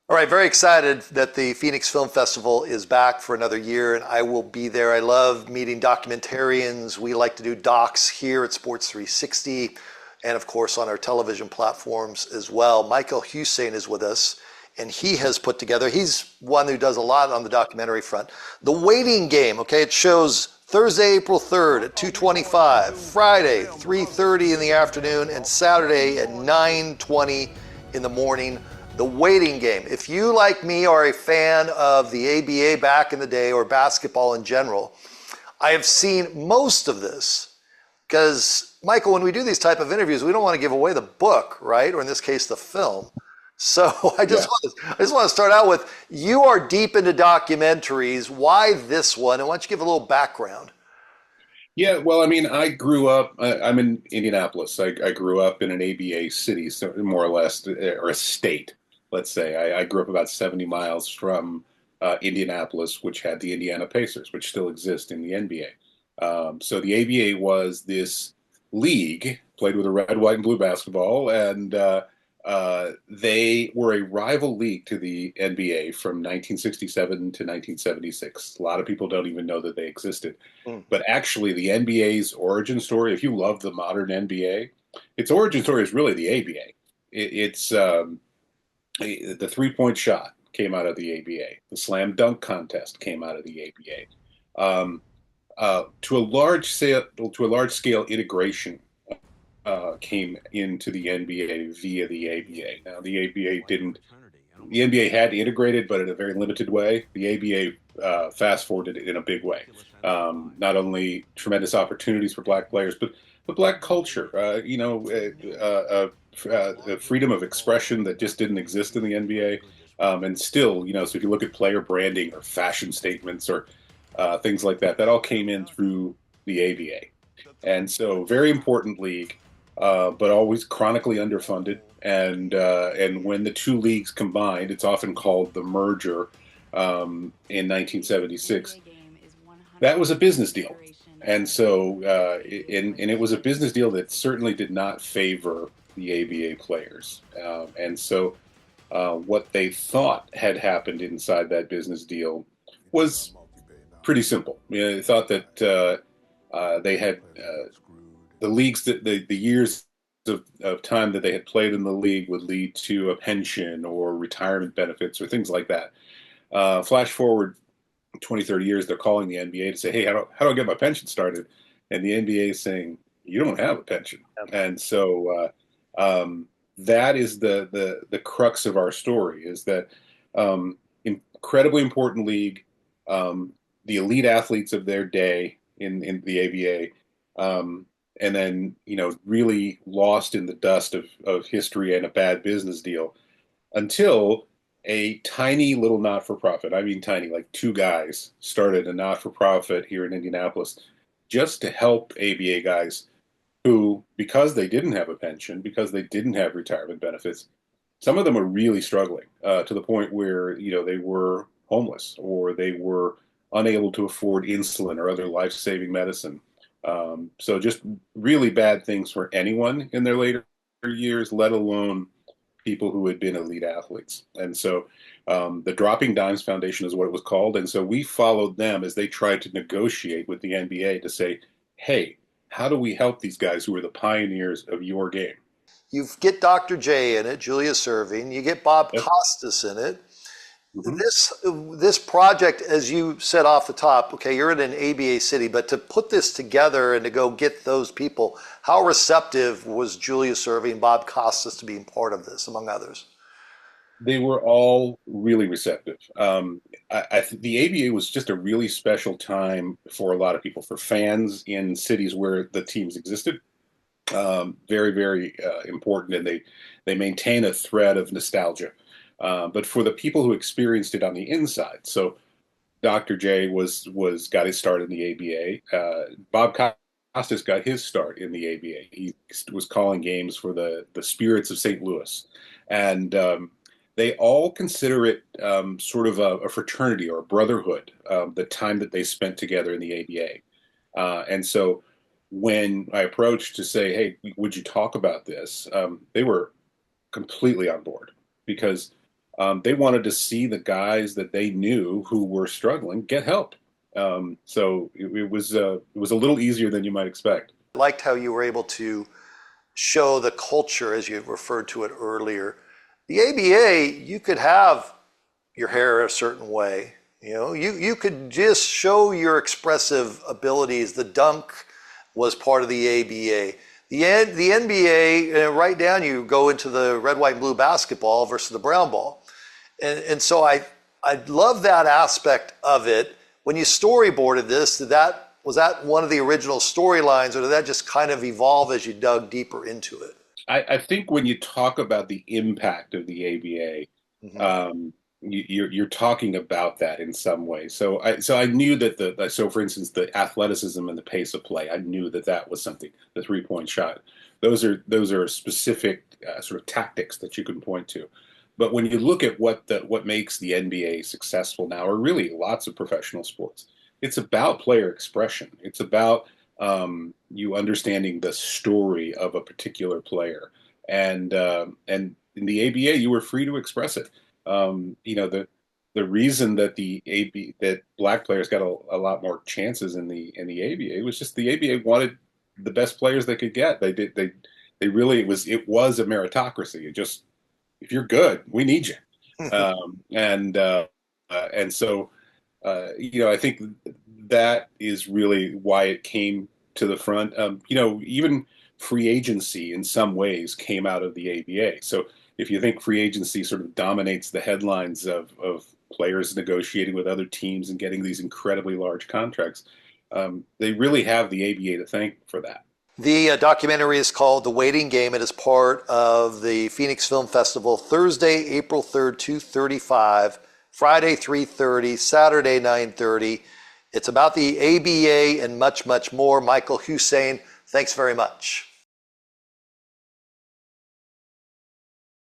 All right, very excited that the Phoenix Film Festival is back for another year, and I will be there. I love meeting documentarians. We like to do docs here at Sports 360 and, of course, on our television platforms as well. Michael Husain is with us, and he has put together, he's one who does a lot on the documentary front. The Waiting Game, okay, it shows Thursday, April 3rd at 2:25, Friday, 3:30 in the afternoon, and Saturday at 9:20 in the morning. The Waiting Game. If you, like me, are a fan of the ABA back in the day or basketball in general, I have seen most of this because, Michael, when we do these type of interviews, we don't want to give away the book, right? Or in this case, the film. So Yes. I just want to start out with you are deep into documentaries. Why this one? And why don't you give a little background? Yeah, well, I mean, I grew up, I'm in Indianapolis. I grew up in an ABA city, so more or less, or a state, let's say. I grew up about 70 miles from Indianapolis, which had the Indiana Pacers, which still exist in the NBA. So the ABA was this league, played with a red, white, and blue basketball, and they were a rival league to the NBA from 1967 to 1976. A lot of people don't even know that they existed. Mm. But actually, the NBA's origin story, if you love the modern NBA, its origin story is really the ABA. It's the three-point shot came out of the ABA. The slam dunk contest came out of the ABA. To a large scale integration came into the NBA via the ABA. Now, the NBA had integrated, but in a very limited way. The ABA fast forwarded it in a big way. Not only tremendous opportunities for black players, but black culture. Freedom of expression that just didn't exist in the NBA. And still, so if you look at player branding or fashion statements or things like that, that all came in through the ABA. And so, very important league, but always chronically underfunded. And when the two leagues combined, it's often called the merger in 1976. That was a business deal, and so and it was a business deal that certainly did not favor the ABA players. And so what they thought had happened inside that business deal was pretty simple. They thought that they had the leagues that the years of time that they had played in the league would lead to a pension or retirement benefits or things like that. Flash forward 20, 30 years, they're calling the NBA to say, hey, how do I get my pension started? And the NBA is saying, you don't have a pension. And so that is the crux of our story is that incredibly important league, the elite athletes of their day in the ABA, and then really lost in the dust of history and a bad business deal until a tiny little not-for-profit, I mean tiny, like two guys started a not-for-profit here in Indianapolis just to help ABA guys who, because they didn't have a pension, because they didn't have retirement benefits, some of them are really struggling to the point where they were homeless or they were unable to afford insulin or other life-saving medicine. So just really bad things for anyone in their later years, let alone people who had been elite athletes. And so the Dropping Dimes Foundation is what it was called. And so we followed them as they tried to negotiate with the NBA to say, hey, how do we help these guys who are the pioneers of your game? You get Dr. J in it, Julia Serving. You get Bob Yep. Costas in it. Mhm. This project, as you said off the top, okay, you're in an ABA city, but to put this together and to go get those people, how receptive was Julia Serving, Bob Costas to being part of this, among others? They were all really receptive. The ABA was just a really special time for a lot of people, for fans in cities where the teams existed. Very, very important, and they maintain a thread of nostalgia. But for the people who experienced it on the inside, so Dr. J was got his start in the ABA. Bob Costas got his start in the ABA. He was calling games for the Spirits of St. Louis, and they all consider it sort of a fraternity or a brotherhood. The time that they spent together in the ABA, and so when I approached to say, "Hey, would you talk about this?" They were completely on board because They wanted to see the guys that they knew who were struggling get help. So it was a little easier than you might expect. I liked how you were able to show the culture as you referred to it earlier. The ABA, you could have your hair a certain way. You could just show your expressive abilities. The dunk was part of the ABA. The NBA, right down, you go into the red, white, and blue basketball versus the brown ball. And so I love that aspect of it. When you storyboarded this, was that one of the original storylines, or did that just kind of evolve as you dug deeper into it? I think when you talk about the impact of the ABA, Hmm. you're talking about that in some way. So I knew that so for instance the athleticism and the pace of play, I knew that that was something. The 3-point shot, those are specific sort of tactics that you can point to. But when you look at what makes the NBA successful now, or really lots of professional sports, it's about player expression. It's about you understanding the story of a particular player, and in the ABA, you were free to express it. The reason that the AB that black players got a lot more chances in the ABA was just the ABA wanted the best players they could get. They really it was a meritocracy. It just if you're good, we need you. And so I think that is really why it came to the front. Even free agency in some ways came out of the ABA. So if you think free agency sort of dominates the headlines of players negotiating with other teams and getting these incredibly large contracts, they really have the ABA to thank for that. The documentary is called The Waiting Game. It is part of the Phoenix Film Festival, Thursday, April 3rd, 2:35, Friday, 3:30, Saturday, 9:30. It's about the ABA and much, much more. Michael Husain, thanks very much.